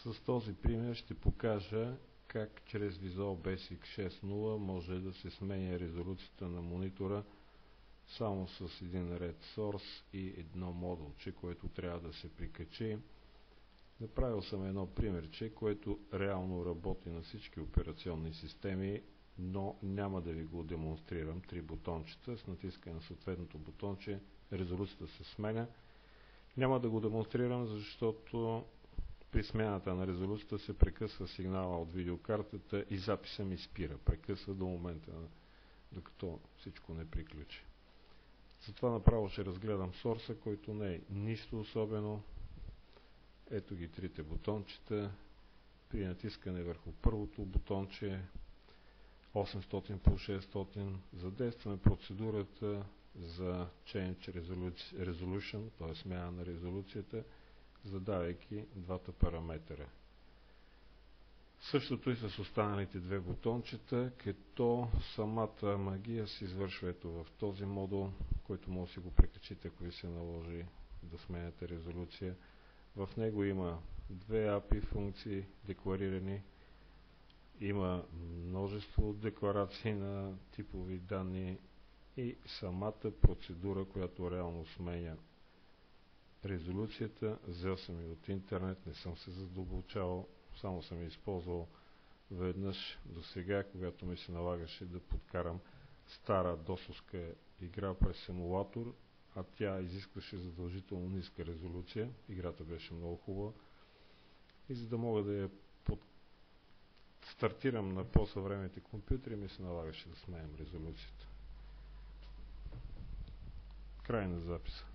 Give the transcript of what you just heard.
С този пример ще покажа как чрез Visual Basic 6.0 може да се сменя резолюцията на монитора само с един ред Source и едно модулче, което трябва да се прикачи. Направил съм едно примерче, което реално работи на всички операционни системи, но няма да ви го демонстрирам. 3 бутончета, с натискане на съответното бутонче резолюцията се сменя. Няма да го демонстрирам, защото при смяната на резолюцията се прекъсва сигнала от видеокартата и записа ми спира. Прекъсва до момента, докато всичко не приключи. Затова направо ще разгледам сорса, който не е нищо особено. Ето ги трите бутончета. При натискане върху първото бутонче 800 по 600 задействаме процедурата за Change Resolution, т.е. смяна на резолюцията, задавайки двата параметъра. Същото и с останалите две бутончета, като самата магия се извършва ето в този модул, който може да си го прекачите, ако ви се наложи да сменяте резолюция. В него има две API функции декларирани, има множество декларации на типови данни и самата процедура, която реално сменя резолюцията. Взел съм и от интернет, не съм се задълбочавал, само съм използвал веднъж до сега, когато ми се налагаше да подкарам стара досовска игра през емулатор, а тя изискваше задължително ниска резолюция. Играта беше много хубава и за да мога да я стартирам на по-съвременните компютри, ми се налагаше да сменям резолюцията. Край на записа.